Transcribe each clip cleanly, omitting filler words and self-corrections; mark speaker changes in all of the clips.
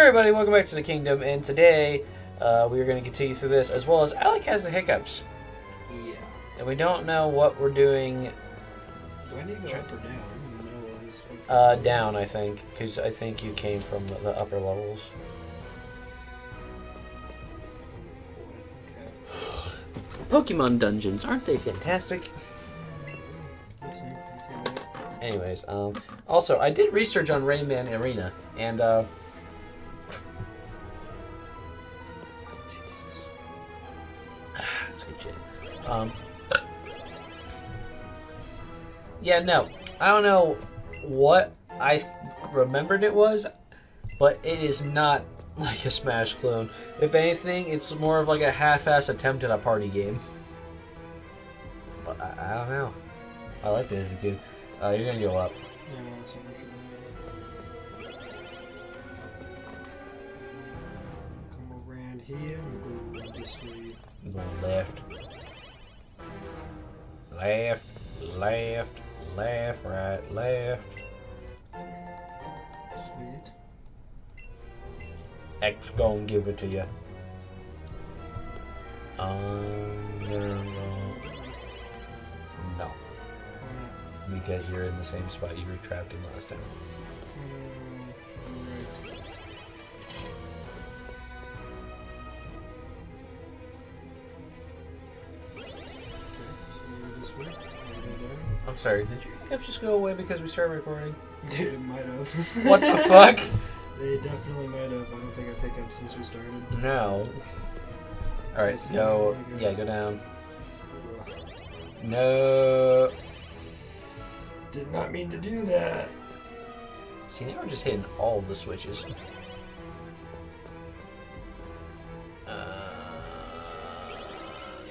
Speaker 1: everybody, welcome back to the Kingdom, and today we are going to continue through this, as well as Alec has the hiccups.
Speaker 2: Yeah.
Speaker 1: And we don't know what we're doing.
Speaker 2: Do I need to go up or down in the middle of these?
Speaker 1: Down, I think, because I think you came from the upper levels.
Speaker 2: Okay.
Speaker 1: Pokemon dungeons, aren't they fantastic?
Speaker 2: That's new.
Speaker 1: Anyways, also, I did research on Rayman Arena, and, that's good shit. Yeah, no, I don't know what I remembered it was, but it is not like a Smash clone. If anything, it's more of like a half-ass attempt at a party game. But I don't know. I liked it as a kid. You're gonna go up.
Speaker 2: Yeah, no, that's not what you're doing. Come around here and go this way.
Speaker 1: I'm going left. Left, left, left, right, left.
Speaker 2: Sweet.
Speaker 1: X gonna give it to you. No. Because you're in the same spot you were trapped in last time.
Speaker 2: Right. Okay, so you're this way. You're there.
Speaker 1: I'm sorry, did your hiccups just go away because we started recording?
Speaker 2: Dude, it might have.
Speaker 1: What the fuck?
Speaker 2: They definitely might have. I don't think I've picked up since we started.
Speaker 1: No. Alright, go. Yeah, go down. No.
Speaker 2: Did not mean to do that.
Speaker 1: See, now we're just hitting all the switches.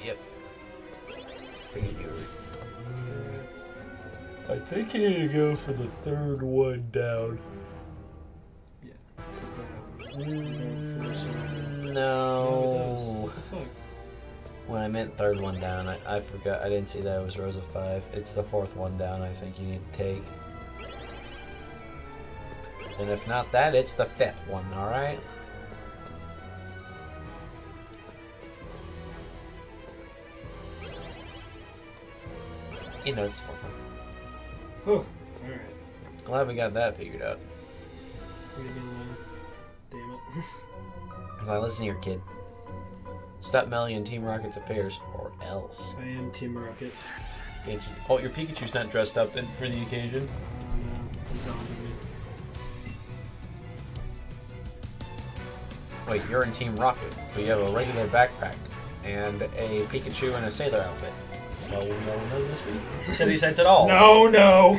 Speaker 1: Yep. I think you need to go for the third one down.
Speaker 2: Yeah. No.
Speaker 1: No.
Speaker 2: What the fuck?
Speaker 1: When I meant third one down, I forgot. I didn't see that it was rows of 5. It's the fourth one down I think you need to take. And if not that, it's the 5th one, alright? You know it's the 4th one.
Speaker 2: Oh, alright.
Speaker 1: Glad we got that figured out.
Speaker 2: Leave me alone. Damn it.
Speaker 1: Now listen here, kid. Stop meddling in Team Rocket's affairs, or else.
Speaker 2: I am Team Rocket.
Speaker 1: Oh, your Pikachu's not dressed up for the occasion.
Speaker 2: Oh no, he's on to me.
Speaker 1: Wait, you're in Team Rocket, but you have a regular backpack and a Pikachu and a sailor outfit. No one knows this week. Said he sense at all.
Speaker 2: No!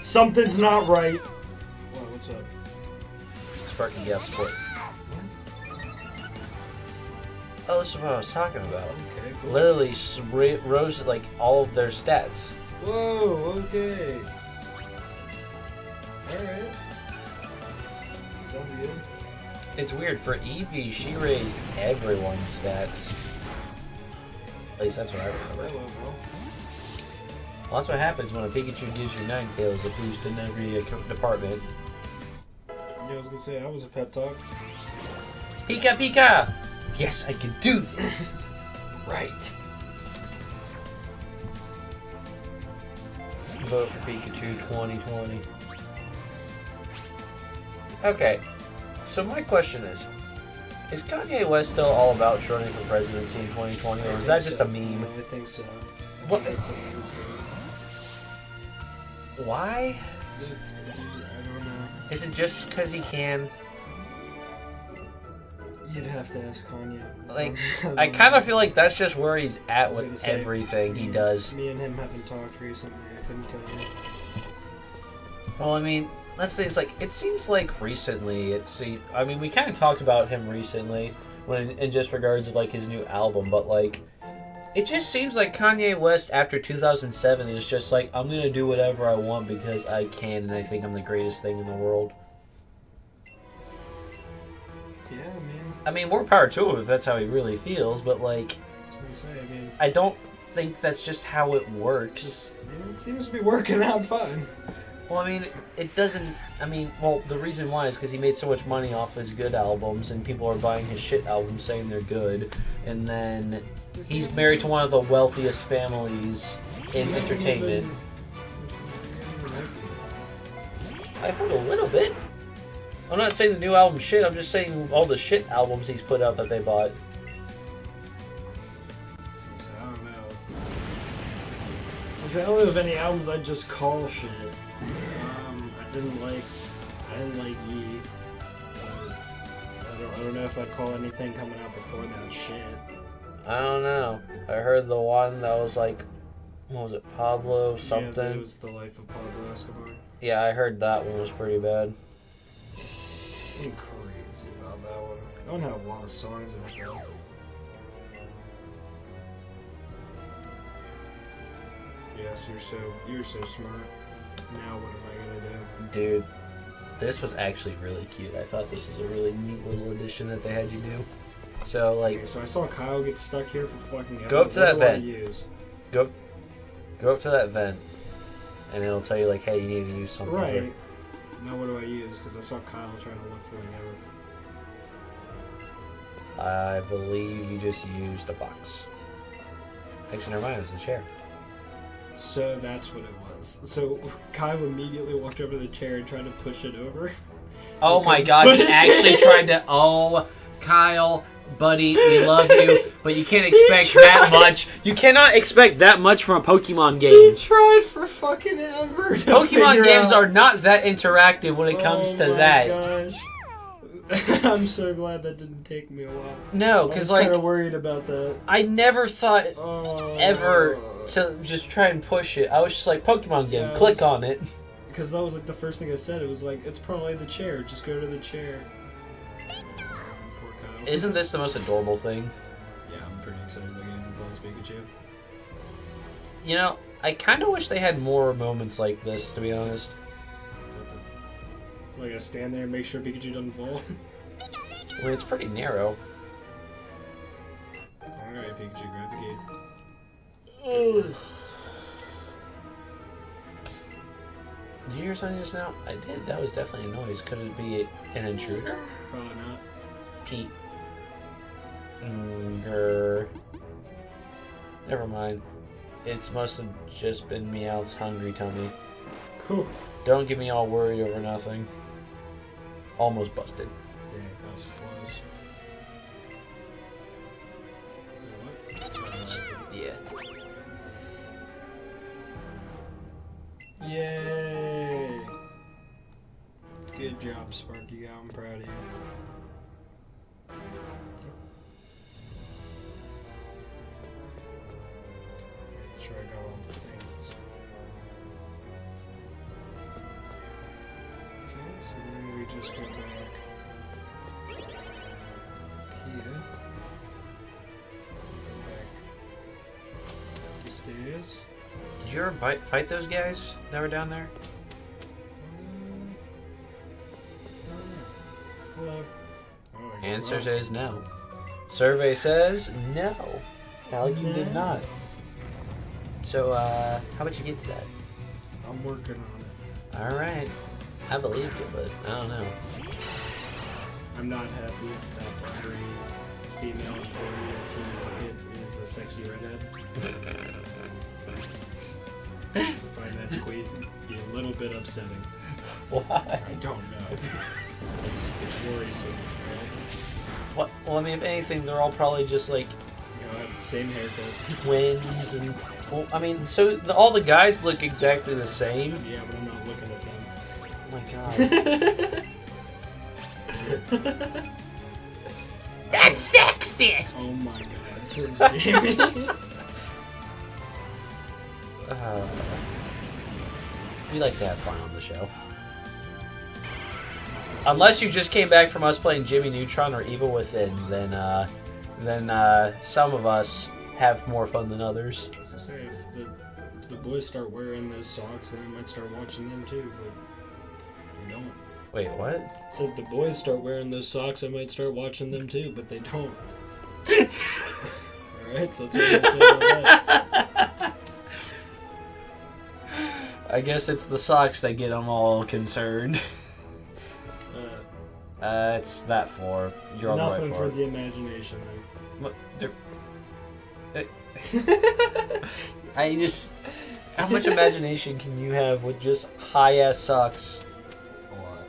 Speaker 2: Something's not right. Whoa, what's up?
Speaker 1: Sparky gas split. Oh, this is what I was talking about.
Speaker 2: Okay, cool.
Speaker 1: Literally rose like all of their stats.
Speaker 2: Whoa, okay. Alright. Sounds good.
Speaker 1: It's weird. For Eevee, she raised everyone's stats. At least that's what I remember.
Speaker 2: Well.
Speaker 1: Well, that's what happens when a Pikachu gives your Ninetales a boost in every department.
Speaker 2: Yeah, I was gonna say, that was a pep talk.
Speaker 1: Pika Pika! Yes, I can do this! Right. Vote for Pikachu 2020. Okay, so my question is Kanye West still all about running for presidency in 2020, or is that just a meme?
Speaker 2: No, I think so.
Speaker 1: What?
Speaker 2: I think so.
Speaker 1: Why?
Speaker 2: I don't know.
Speaker 1: Is it just because he can?
Speaker 2: You'd have to ask Kanye.
Speaker 1: Like,
Speaker 2: don't
Speaker 1: I kind
Speaker 2: know.
Speaker 1: of feel like that's just where he's at
Speaker 2: I was
Speaker 1: with
Speaker 2: gonna say,
Speaker 1: everything he does.
Speaker 2: Me and him haven't talked recently. I couldn't tell you.
Speaker 1: Well, I mean, let's say it's like, it seems like recently, I mean, we kind of talked about him recently when in just regards of like his new album, but like, it just seems like Kanye West after 2007 is just like, I'm gonna do whatever I want because I can and I think I'm the greatest thing in the world.
Speaker 2: Yeah, man.
Speaker 1: I mean, more power to him if that's how he really feels, but like,
Speaker 2: I was gonna say, I mean,
Speaker 1: I don't think that's just how it works.
Speaker 2: yeah, it seems to be working out fine.
Speaker 1: Well, I mean, it doesn't... I mean, well, the reason why is because he made so much money off his good albums, and people are buying his shit albums saying they're good, and then he's married to one of the wealthiest families in entertainment. I heard a little bit. I'm not saying the new album's shit, I'm just saying all the shit albums he's put out that they bought.
Speaker 2: I don't know. I don't know of any albums I'd just call shit. I didn't like Yee. I don't know if I'd call anything coming out before that shit.
Speaker 1: I don't know. I heard the one that was like, what was it, Pablo something?
Speaker 2: Yeah, that was The Life of Pablo Escobar.
Speaker 1: Yeah, I heard that one was pretty bad.
Speaker 2: I'm crazy about that one. That one had a lot of songs in it though. Yes, you're so smart. Now what am I gonna do?
Speaker 1: Dude, this was actually really cute. I thought this was a really neat little addition that they had you do. So, like...
Speaker 2: Okay, so I saw Kyle get stuck here for fucking ever.
Speaker 1: Go up to that vent.
Speaker 2: Use?
Speaker 1: Go up to that vent, and it'll tell you, like, hey, you need to use something.
Speaker 2: Right. Now what do I use? Because I saw Kyle trying to look for the ever.
Speaker 1: I believe you just used a box. Actually, never mind, it was a chair.
Speaker 2: So that's what it was. So Kyle immediately walked over to the chair and tried to push it over.
Speaker 1: Oh my god, he actually tried to... Oh, Kyle, buddy, we love you, but you can't expect that much. You cannot expect that much from a Pokemon game.
Speaker 2: He tried for fucking ever.
Speaker 1: Pokemon games are not that interactive when it comes to that.
Speaker 2: Gosh. I'm so glad that didn't take me a while.
Speaker 1: No, because like...
Speaker 2: I was kind of worried about that.
Speaker 1: I never thought ever to just try and push it. I was just like, Pokemon game,
Speaker 2: Yeah,
Speaker 1: click on it.
Speaker 2: Because that was like the first thing I said. It was like, it's probably the chair. Just go to the chair. Poor Kyle.
Speaker 1: Isn't this the most adorable thing?
Speaker 2: Yeah, I'm pretty excited about getting Bronze Pikachu.
Speaker 1: You know, I kind of wish they had more moments like this, to be honest.
Speaker 2: Like, I stand there and make sure Pikachu doesn't fall.
Speaker 1: I mean, it's pretty narrow.
Speaker 2: Alright, Pikachu, grab the gate.
Speaker 1: Did you hear something just now? I did. That was definitely a noise. Could it be an intruder?
Speaker 2: Probably not.
Speaker 1: Pete. Grr. Never mind. It's must have just been Meowth's hungry tummy.
Speaker 2: Cool.
Speaker 1: Don't get me all worried over nothing. Almost busted.
Speaker 2: Dang, that was close.
Speaker 1: Yeah.
Speaker 2: Yay! Good job, Sparky. I'm proud of you. Make sure I got all the things. Okay, so then we just go back here. Go back to stairs.
Speaker 1: Did you ever fight those guys that were down there?
Speaker 2: Hello. Oh, I guess
Speaker 1: Answer
Speaker 2: not.
Speaker 1: says no. Survey says no. Alec, you did not. So, how about you get to that?
Speaker 2: I'm working on it.
Speaker 1: Alright. I believe you, but I don't know.
Speaker 2: I'm not happy that every female employee at Team Rocket is a sexy redhead. I find that tweet be a little bit upsetting.
Speaker 1: Why?
Speaker 2: I don't know. It's worrisome, right?
Speaker 1: What? Well, I mean, if anything, they're all probably just like
Speaker 2: You know, I have the same haircut.
Speaker 1: twins and. Well, I mean, so all the guys look exactly the same.
Speaker 2: Yeah, but I'm not looking
Speaker 1: Oh
Speaker 2: at them.
Speaker 1: my god. That's sexist!
Speaker 2: Oh my god, says Jamie.
Speaker 1: We like to have fun on the show. Unless you just came back from us playing Jimmy Neutron or Evil Within, then some of us have more fun than others.
Speaker 2: I was gonna say, if the boys start wearing those socks, then I might start watching them too, but they don't.
Speaker 1: Wait, what?
Speaker 2: So if the boys start wearing those socks, I might start watching them too, but they don't. Alright, so that's what I'm gonna say about that.
Speaker 1: I guess it's the socks that get them all concerned. It's that floor. You're on the right floor.
Speaker 2: Nothing for the imagination.
Speaker 1: What? I just... How much imagination can you have with just high-ass socks?
Speaker 2: A lot.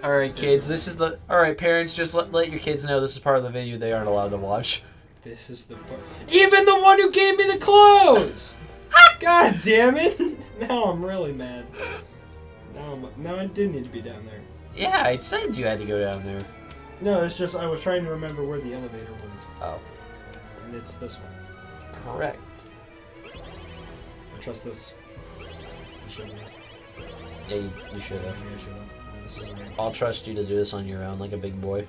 Speaker 1: Alright, kids, this is the... Alright, parents, just let your kids know this is part of the video they aren't allowed to watch.
Speaker 2: This is the part... Even the one who gave me the clothes! God damn it! Now I'm really mad. Now I did need to be down there.
Speaker 1: Yeah, I said you had to go down there.
Speaker 2: No, it's just I was trying to remember where the elevator was.
Speaker 1: Oh.
Speaker 2: And it's this one.
Speaker 1: Correct.
Speaker 2: I trust this. I shouldn't have.
Speaker 1: Yeah, you should have.
Speaker 2: Maybe I should have. This is right.
Speaker 1: I'll trust you to do this on your own, like a big boy.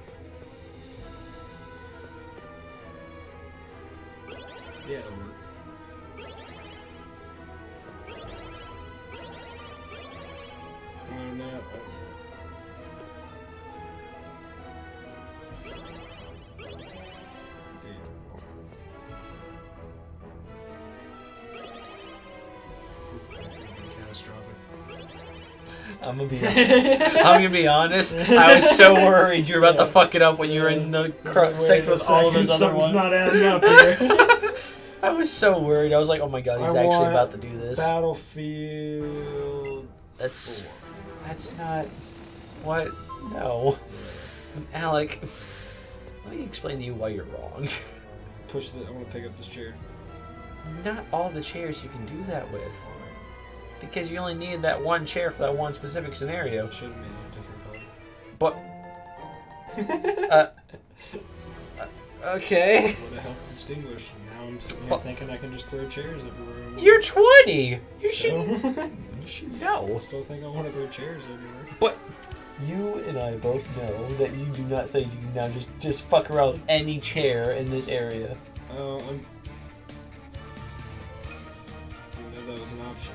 Speaker 2: Yeah, it'll work. Oh, no.
Speaker 1: I'm gonna be honest. I was so worried you were about to fuck it up when you were in the section with all of those other ones.
Speaker 2: Something's not adding up here.
Speaker 1: I was so worried. I was like, oh my god, he's actually about to do this.
Speaker 2: Battlefield.
Speaker 1: That's not what. No, Alec. Let me explain to you why you're wrong.
Speaker 2: Push the. I want to pick up this chair.
Speaker 1: Not all the chairs you can do that with. Because you only needed that one chair for that one specific scenario.
Speaker 2: Should have made it a different color.
Speaker 1: But... okay.
Speaker 2: Would have helped distinguish. Now I'm sitting here thinking I can just throw chairs everywhere.
Speaker 1: You're 20! You should...
Speaker 2: So?
Speaker 1: You should know.
Speaker 2: I still think I want to throw chairs everywhere.
Speaker 1: But you and I both know that you do not think you can now just fuck around with any chair in this area.
Speaker 2: Oh, that was an option.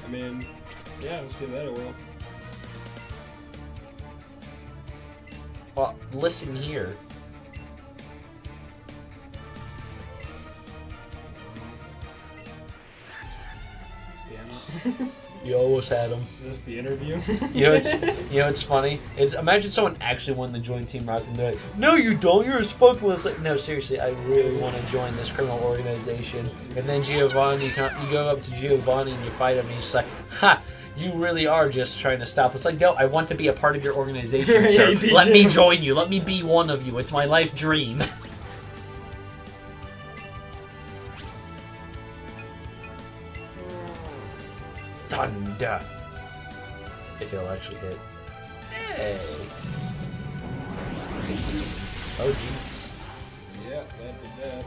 Speaker 2: I mean, yeah, let's give that a whirl.
Speaker 1: Well, listen here.
Speaker 2: Piano.
Speaker 1: You almost had him.
Speaker 2: Is this the interview?
Speaker 1: It's funny. Imagine someone actually wanted to join Team Rocket and they're like, no, you don't. You're as fuck. Well, it's like, no, seriously, I really want to join this criminal organization. And then Giovanni, you go up to Giovanni and you fight him, and he's just like, ha. You really are just trying to stop us. Like, no, I want to be a part of your organization, sir. Let me join you. Let me be one of you. It's my life dream. Thunder. If it'll actually hit. Hey. Oh, Jesus.
Speaker 2: Yeah, that did that.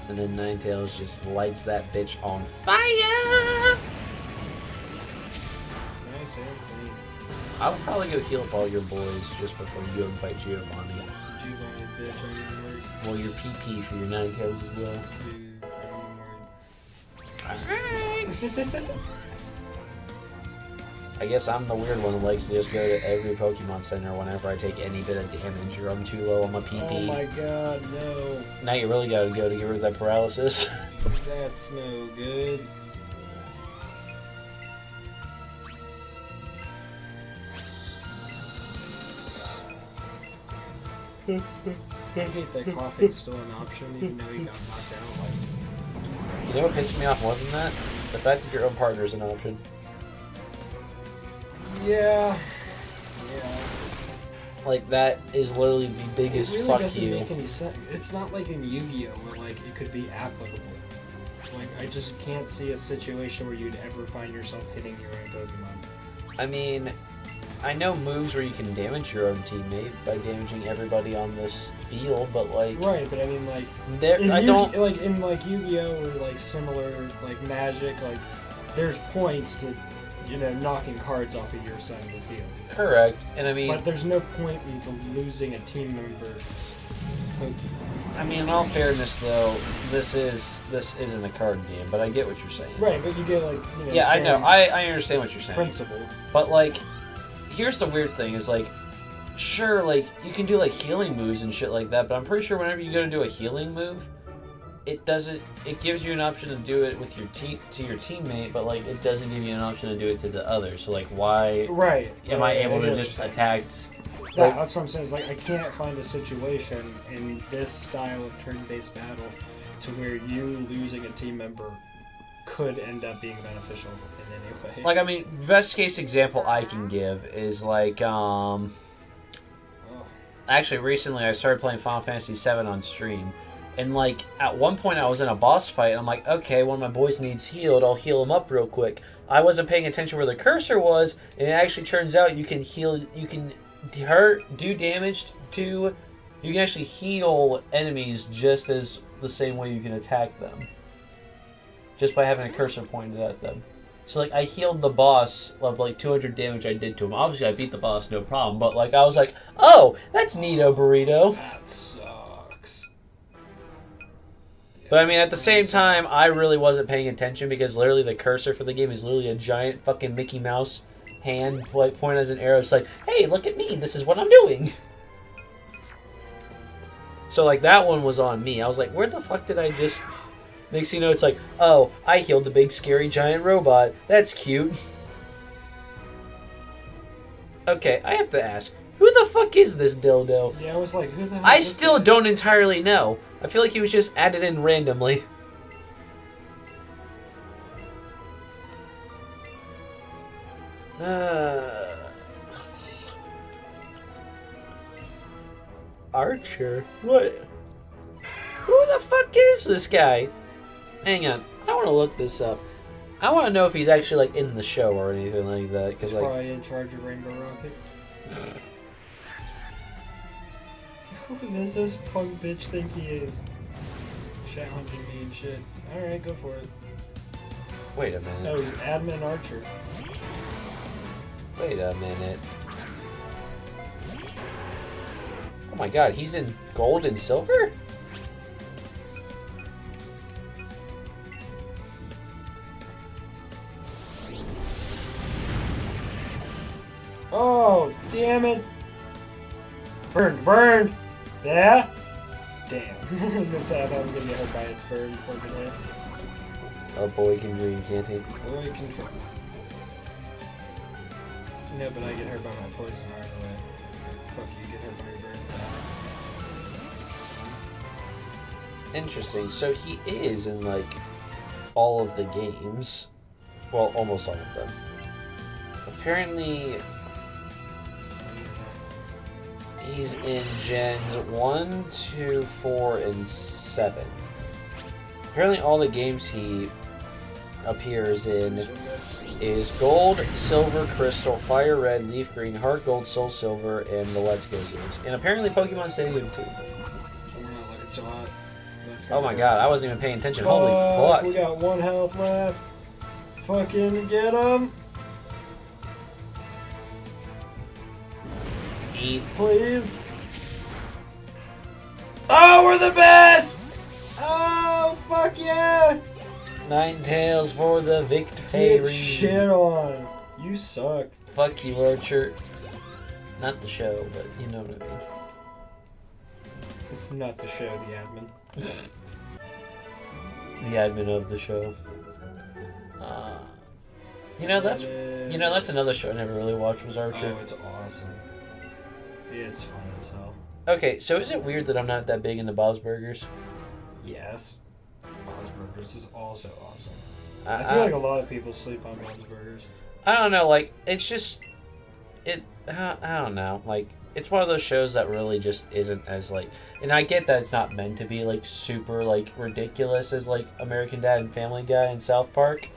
Speaker 1: And then Ninetales just lights that bitch on fire.
Speaker 2: Nice and clean.
Speaker 1: I'll probably go heal up all your boys just before you go and fight Giovanni.
Speaker 2: Giovanni, bitch, I'm even worried.
Speaker 1: Well, your PP for your Ninetales as well.
Speaker 2: Dude, I'm even worried.
Speaker 1: I guess I'm the weird one who likes to just go to every Pokemon Center whenever I take any bit of damage or I'm too low on my PP.
Speaker 2: Oh my god, no.
Speaker 1: Now you really gotta go to get rid of that paralysis.
Speaker 2: That's no good. I hate that coughing's still an option, even though he got knocked out.
Speaker 1: You know what pisses me off more than that? The fact that your own partner is an option.
Speaker 2: Yeah. Yeah.
Speaker 1: Like, that is literally the biggest
Speaker 2: it really
Speaker 1: fuck
Speaker 2: doesn't
Speaker 1: you.
Speaker 2: make any sense. It's not like in Yu-Gi-Oh! Where, like, it could be applicable. Like, I just can't see a situation where you'd ever find yourself hitting your own Pokemon.
Speaker 1: I mean, I know moves where you can damage your own teammate by damaging everybody on this field, but like...
Speaker 2: Right, but I mean, like...
Speaker 1: There, I don't...
Speaker 2: Like, in, like, Yu-Gi-Oh! Or, like, similar, like, Magic, like, there's points to... You know, knocking cards off of your side of the field.
Speaker 1: Correct, and I mean...
Speaker 2: But there's no point into losing a team member Pokemon.
Speaker 1: I mean, in all fairness, though, this isn't a card game, but I get what you're saying.
Speaker 2: Right, but you get, like, you know...
Speaker 1: Yeah, I know. I understand what you're saying.
Speaker 2: Principle.
Speaker 1: But, like, here's the weird thing, is, like, sure, like, you can do, like, healing moves and shit like that, but I'm pretty sure whenever you go to do a healing move, it doesn't. It gives you an option to do it with your teammate, but like it doesn't give you an option to do it to the other. So like, why am I able to just attack?
Speaker 2: Yeah, that's what I'm saying. Is like I can't find a situation in this style of turn-based battle to where you losing a team member could end up being beneficial in any way.
Speaker 1: Like, I mean, best case example I can give is like, actually recently I started playing Final Fantasy VII on stream, and like at one point I was in a boss fight and I'm like, okay, one of my boys needs healed, I'll heal him up real quick. I wasn't paying attention where the cursor was, and it actually turns out you can heal, you can do damage to, you can actually heal enemies just as the same way you can attack them, just by having a cursor pointed at them. So like I healed the boss of like 200 damage I did to him. Obviously I beat the boss, no problem, but like I was like, oh, that's neato burrito.
Speaker 2: That sucks.
Speaker 1: But I mean, at the same time, I really wasn't paying attention because literally the cursor for the game is literally a giant fucking Mickey Mouse hand like point as an arrow. It's like, hey, look at me, this is what I'm doing. So like that one was on me. I was like, where the fuck did I just... Next thing you know, it's like, oh, I healed the big scary giant robot. That's cute. Okay, I have to ask, who the fuck is this dildo?
Speaker 2: Yeah, I was like, who the hell?
Speaker 1: I still don't entirely know. I feel like he was just added in randomly. Archer? What? Who the fuck is this guy? Hang on, I want to look this up. I want to know if he's actually like in the show or anything like that. Cause like,
Speaker 2: probably in charge of Rainbow Rocket. Who does this punk bitch think he is? Chat hunting me and shit. Alright, go for it.
Speaker 1: wait a minute.
Speaker 2: No, he's Admin Archer.
Speaker 1: Wait a minute. Oh my god, he's in gold and silver?
Speaker 2: Oh, damn it! Burned, burned! Yeah? Damn. I was gonna say I thought I was gonna get hurt by its bird before it could hit.
Speaker 1: A boy can dream, can't he?
Speaker 2: Boy can try. No, but I get hurt by my poison right away. Fuck you, get hurt by your bird.
Speaker 1: Interesting. So he is in like all of the games. Well, almost all of them. Apparently he's in gens 1, 2, 4, and 7. Apparently all the games he appears in is Gold, Silver, Crystal, Fire Red, Leaf Green, Heart Gold, Soul Silver, and the Let's Go games. And apparently Pokemon Stadium too.
Speaker 2: We're not looking so hot.
Speaker 1: Oh my god, I wasn't even paying attention. Holy fuck.
Speaker 2: We got 1 health left. Fucking get him.
Speaker 1: Eat.
Speaker 2: Please. Oh, we're the best! Oh, fuck yeah!
Speaker 1: Ninetales for the victory.
Speaker 2: Get shit on. You suck.
Speaker 1: Fuck you, Archer. Not the show, but you know what I mean.
Speaker 2: Not the show, the admin.
Speaker 1: The admin of the show. That's another show I never really watched was Archer.
Speaker 2: Oh, it's awesome. It's fun as hell.
Speaker 1: Okay, so is it weird that I'm not that big into Bob's Burgers?
Speaker 2: Yes. Bob's Burgers is also awesome. I feel like a lot of people sleep on Bob's Burgers.
Speaker 1: I don't know, like, it's just... I don't know, like, it's one of those shows that really just isn't as, like... And I get that it's not meant to be, like, super, like, ridiculous as, like, American Dad and Family Guy and South Park.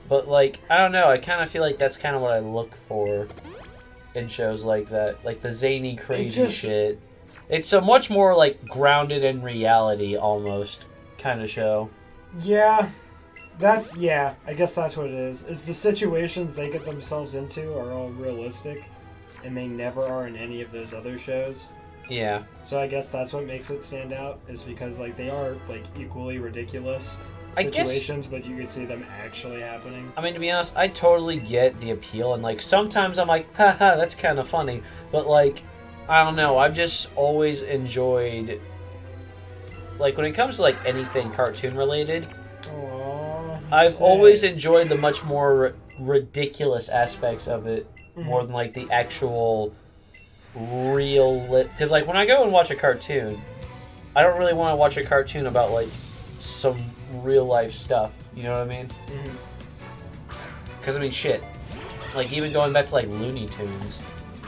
Speaker 1: But, like, I don't know, I kind of feel like that's kind of what I look for in shows like that. Like, the zany, crazy shit. It's a much more, like, grounded in reality, almost, kind of show.
Speaker 2: Yeah. I guess that's what it is. Is the situations they get themselves into are all realistic, and they never are in any of those other shows.
Speaker 1: Yeah.
Speaker 2: So I guess that's what makes it stand out, is because, like, they are, like, equally ridiculous situations, but you could see them actually happening.
Speaker 1: I mean, to be honest, I totally get the appeal, and, like, sometimes I'm like, haha, that's kind of funny, but, like, I don't know, I've just always enjoyed like when it comes to like anything cartoon related,
Speaker 2: Aww,
Speaker 1: I've
Speaker 2: sad.
Speaker 1: always enjoyed the much more ridiculous aspects of it more than like the actual real because like when I go and watch a cartoon, I don't really want to watch a cartoon about like some real life stuff. You know what I mean? Because I mean, shit. Like even going back to like Looney Tunes,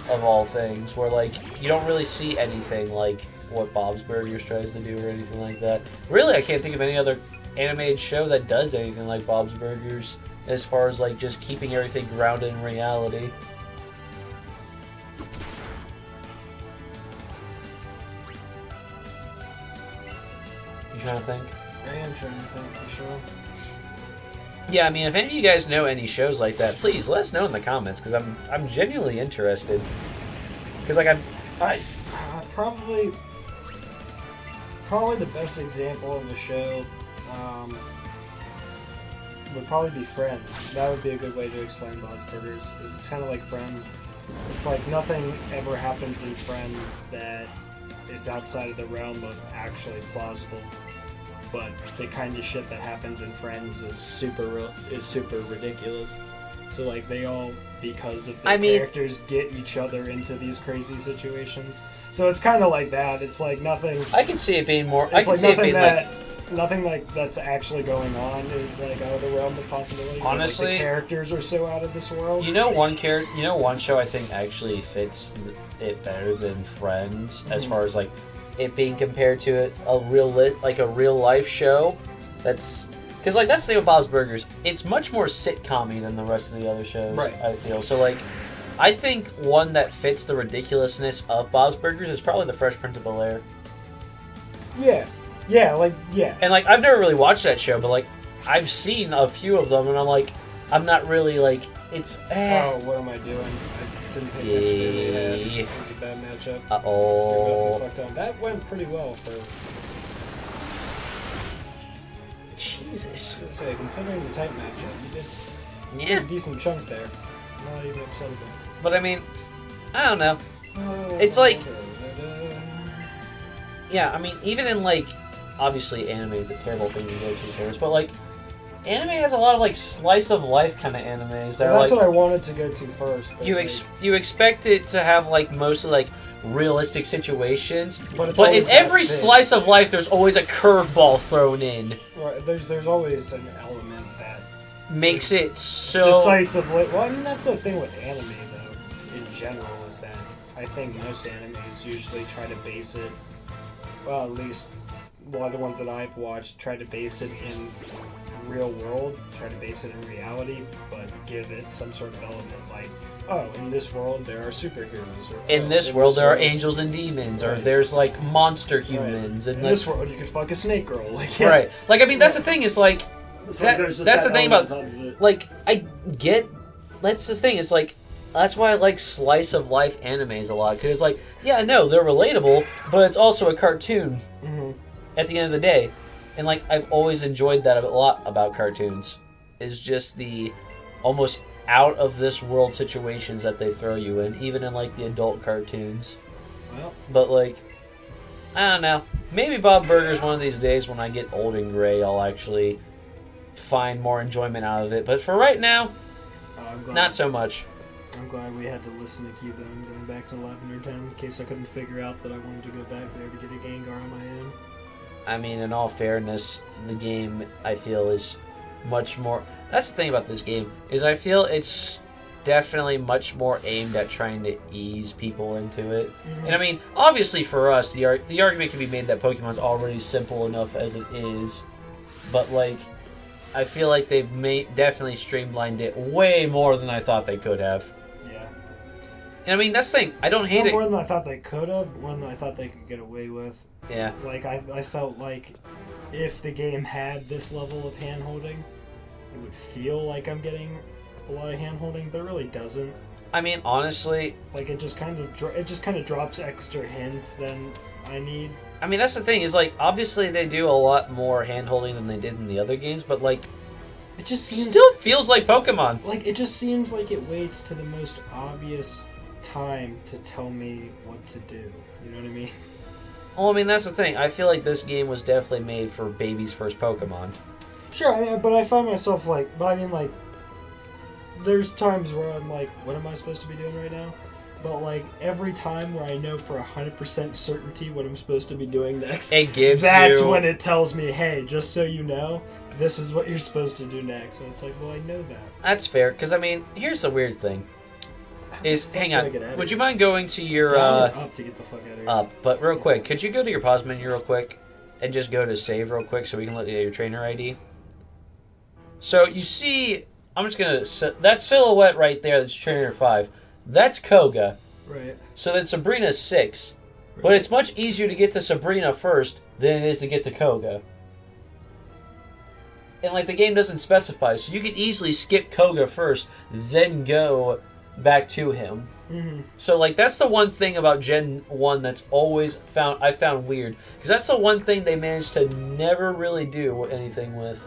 Speaker 1: of all things, where like you don't really see anything like what Bob's Burgers tries to do or anything like that. Really, I can't think of any other animated show that does anything like Bob's Burgers as far as like just keeping everything grounded in reality. You trying to think?
Speaker 2: I am trying to think for sure.
Speaker 1: Yeah, I mean, if any of you guys know any shows like that, please let us know in the comments because I'm genuinely interested. Because like
Speaker 2: I probably the best example of a show would probably be Friends. That would be a good way to explain Bob's Burgers. Is it's kind of like Friends. It's like nothing ever happens in Friends that is outside of the realm of actually plausible. But the kind of shit that happens in Friends is super ridiculous. So like they all, because of the characters, get each other into these crazy situations. So it's kind of like that. It's like nothing.
Speaker 1: I can see it being more.
Speaker 2: It's
Speaker 1: I can
Speaker 2: like
Speaker 1: see it being
Speaker 2: nothing like that's actually going on is like out of the realm of possibility.
Speaker 1: Honestly,
Speaker 2: like the characters are so out of this world.
Speaker 1: You know one show I think actually fits it better than Friends as far as like it being compared to a real life show. That's because like that's the thing with Bob's Burgers. It's much more sitcom-y than the rest of the other shows.
Speaker 2: Right.
Speaker 1: I feel so like. I think one that fits the ridiculousness of Bob's Burgers is probably The Fresh Prince of Bel-Air.
Speaker 2: Yeah.
Speaker 1: And like I've never really watched that show, but like I've seen a few of them, and I'm not really like it's.
Speaker 2: Oh, what am I doing? I didn't pay attention to it. It was a bad matchup.
Speaker 1: Uh-oh.
Speaker 2: Fucked up. That went pretty well for.
Speaker 1: Jesus.
Speaker 2: I was gonna say, considering the tight matchup, you did a decent chunk there. I'm not even upset about it.
Speaker 1: But I mean, I don't know. It's like, yeah, I mean, even in like, obviously anime is a terrible thing to go to terrorists, but like, anime has a lot of like slice of life kind of animes. That
Speaker 2: That's
Speaker 1: like,
Speaker 2: what I wanted to go to first. But
Speaker 1: you expect it to have like mostly like realistic situations,
Speaker 2: but
Speaker 1: in every slice of life, there's always a curveball thrown in.
Speaker 2: Right, there's always an element that
Speaker 1: makes it so
Speaker 2: decisively. Well, I mean that's the thing with anime though, in general, is that I think most animes usually try to base it. Well, at least a lot of the ones that I've watched try to base it in real world, try to base it in reality, but give it some sort of element like, oh, in this world there are superheroes, or
Speaker 1: in this world there are angels and demons, or there's like monster humans, and
Speaker 2: in
Speaker 1: like,
Speaker 2: this world you could fuck a snake girl, like
Speaker 1: right. Like I mean, that's the thing is like that's the thing about like I get. That's the thing. It's like that's why I like slice of life animes a lot because like yeah, no, they're relatable, but it's also a cartoon at the end of the day, and like I've always enjoyed that a lot about cartoons. Is just the almost out of this world situations that they throw you in, even in like the adult cartoons.
Speaker 2: Well,
Speaker 1: but like I don't know. Maybe Bob Burgers one of these days when I get old and gray, I'll actually find more enjoyment out of it. But for right now, not so much.
Speaker 2: I'm glad we had to listen to Cuba and going back to Lavender Town in case I couldn't figure out that I wanted to go back there to get a Gengar on my own.
Speaker 1: I mean, in all fairness, the game, I feel, is much more... That's the thing about this game, is I feel it's definitely much more aimed at trying to ease people into it. And I mean, obviously for us, the argument can be made that Pokemon's already simple enough as it is. But, like, I feel like they've definitely streamlined it way more than I thought they could have.
Speaker 2: Yeah.
Speaker 1: And I mean, that's the thing. I don't hate it.
Speaker 2: More than I thought they could have, more than I thought they could get away with.
Speaker 1: Yeah.
Speaker 2: Like, I felt like if the game had this level of hand-holding, it would feel like I'm getting a lot of hand-holding, but it really doesn't.
Speaker 1: I mean, honestly...
Speaker 2: Like, it just kind of drops extra hints than I need.
Speaker 1: I mean, that's the thing, is, like, obviously they do a lot more hand-holding than they did in the other games, but, like...
Speaker 2: It just seems...
Speaker 1: still feels like Pokemon.
Speaker 2: Like, it just seems like it waits to the most obvious time to tell me what to do. You know what I mean?
Speaker 1: Well, I mean, that's the thing. I feel like this game was definitely made for baby's first Pokemon.
Speaker 2: Sure, but I find myself like, there's times where I'm like, what am I supposed to be doing right now? But like every time where I know for 100% certainty what I'm supposed to be doing next,
Speaker 1: It gives
Speaker 2: that's
Speaker 1: you...
Speaker 2: when it tells me, hey, just so you know, this is what you're supposed to do next. And it's like, well, I know that.
Speaker 1: That's fair, because I mean, here's the weird thing. Hang on, would you mind going to your...
Speaker 2: Down or up to get the fuck out of here?
Speaker 1: Up, but real quick, could you go to your pause menu real quick and just go to save real quick so we can look at your trainer ID? So you see, I'm just gonna that silhouette right there. That's trainer 5. That's Koga.
Speaker 2: Right.
Speaker 1: So then Sabrina's 6, but it's much easier to get to Sabrina first than it is to get to Koga. And like the game doesn't specify, so you could easily skip Koga first, then go back to him.
Speaker 2: Mm-hmm.
Speaker 1: So like that's the one thing about Gen 1 that's always I found weird, because that's the one thing they managed to never really do anything with.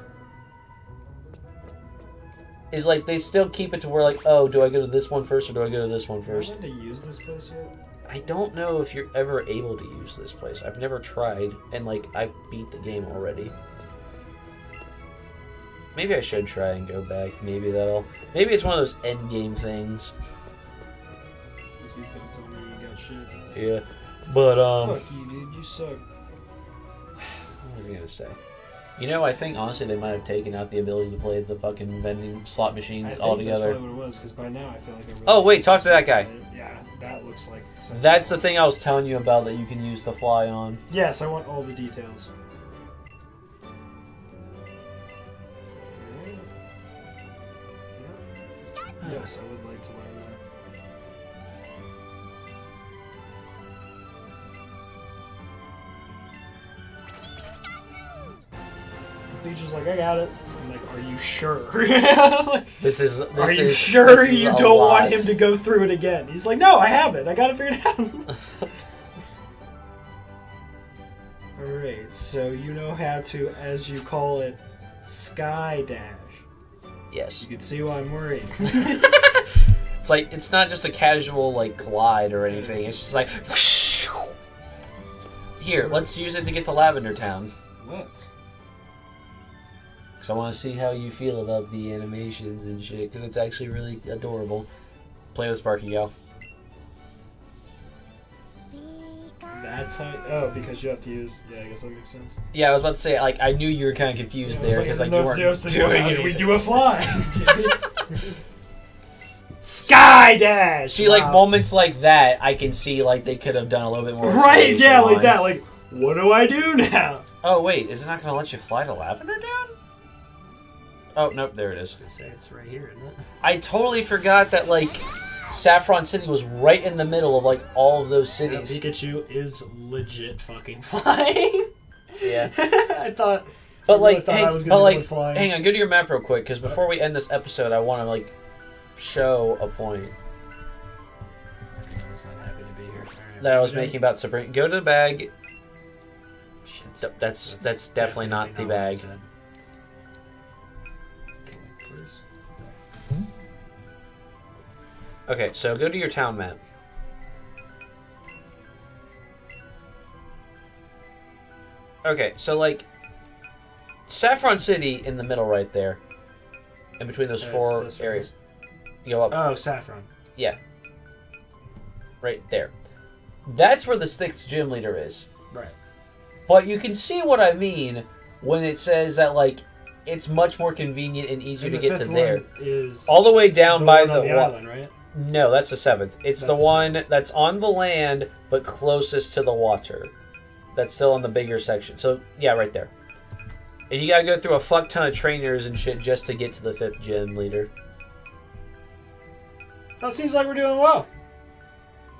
Speaker 1: Is like they still keep it to where like, oh, do I go to this one first or do I go to this one first?
Speaker 2: Have you to use this place yet?
Speaker 1: I don't know if you're ever able to use this place. I've never tried, and like I've beat the game already. Maybe I should try and go back. Maybe it's one of those end game things.
Speaker 2: He's gonna tell me you got shit.
Speaker 1: Yeah, but
Speaker 2: fuck you, dude. You suck.
Speaker 1: What was I gonna say? You know, I think honestly they might have taken out the ability to play the fucking vending slot machines altogether.
Speaker 2: That's probably what it was, because by now I feel like I really...
Speaker 1: Oh wait, talk to that guy.
Speaker 2: Yeah, that looks like...
Speaker 1: That's the thing I was telling you about that you can use the fly on.
Speaker 2: Yes, I want all the details. Yes, I would like to learn that. Peach like, I got it. I'm like, are you sure? Like, are you sure you don't want him to go through it again? He's like, no, I have it. I got it figured out. Alright, so you know how to, as you call it, sky dash.
Speaker 1: Yes.
Speaker 2: You can see why I'm worried.
Speaker 1: It's like, it's not just a casual, like, glide or anything. It's just like, here, let's use it to get to Lavender Town.
Speaker 2: Let's.
Speaker 1: Because I want to see how you feel about the animations and shit, because it's actually really adorable. Play with Sparky Gal.
Speaker 2: That's how... Oh, because you have to use... Yeah, I guess that makes sense.
Speaker 1: Yeah, I was about to say, like, I knew you were kind of confused there, because like, you weren't doing anything.
Speaker 2: We do a fly. Sky dash!
Speaker 1: See, like, moments like that, I can see, like, they could have done a little bit more.
Speaker 2: Right, yeah, like that. Like, what do I do now?
Speaker 1: Oh, wait, is it not going to let you fly to Lavender Town? Oh, nope, there it is.
Speaker 2: I was gonna say, it's right here, isn't it?
Speaker 1: I totally forgot that, like, Saffron City was right in the middle of, like, all of those cities.
Speaker 2: Yeah, Pikachu is legit fucking flying.
Speaker 1: Yeah.
Speaker 2: I thought...
Speaker 1: But, like,
Speaker 2: hang
Speaker 1: on, go to your map real quick, because before we end this episode, I want to, like, show a point that I was making about Sabrina. Go to the bag. Shit, that's definitely not the bag. Okay, so go to your town map. Okay, so like Saffron City in the middle right there. In between those four areas. You go up.
Speaker 2: Oh, Saffron.
Speaker 1: Yeah. Right there. That's where the 6th gym leader is.
Speaker 2: Right.
Speaker 1: But you can see what I mean when it says that, like, it's much more convenient and easier to get to there.
Speaker 2: Is
Speaker 1: all the way down by the
Speaker 2: island, right?
Speaker 1: No, that's the 7th. It's the one that's on the land, but closest to the water. That's still on the bigger section. So, yeah, right there. And you gotta go through a fuck ton of trainers and shit just to get to the 5th gym leader.
Speaker 2: Well, it seems like we're doing well.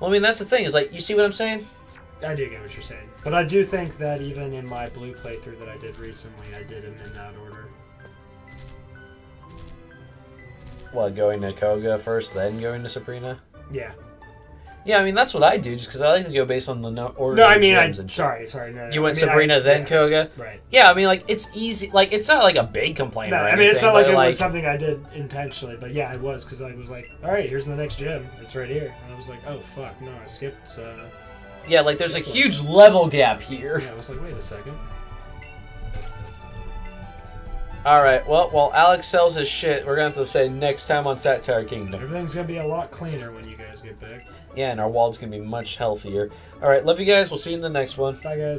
Speaker 1: Well, I mean, that's the thing. Is like, you see what I'm saying?
Speaker 2: I do get what you're saying. But I do think that even in my blue playthrough that I did recently, I did them in that order.
Speaker 1: What, going to Koga first, then going to Sabrina?
Speaker 2: Yeah.
Speaker 1: Yeah, I mean, that's what I do, just because I like to go based on the order
Speaker 2: no,
Speaker 1: of
Speaker 2: I mean,
Speaker 1: gyms
Speaker 2: sorry. No,
Speaker 1: you went Sabrina, then Koga?
Speaker 2: Right.
Speaker 1: Yeah, I mean, like, it's easy. Like, it's not like a big complaint or anything.
Speaker 2: I mean, it's not like it was something I did intentionally, but yeah, it was, because I was like, alright, here's the next gym. It's right here. And I was like, oh, fuck, no, I skipped
Speaker 1: Yeah, like there's a huge level gap here.
Speaker 3: Yeah, I was like, wait a second.
Speaker 1: Alright, well, while Alex sells his shit, we're going to have to say next time on Satire Kingdom.
Speaker 3: Everything's gonna be a lot cleaner when you guys get back.
Speaker 1: Yeah, and our wall's going to be much healthier. Alright, love you guys. We'll see you in the next one.
Speaker 3: Bye, guys.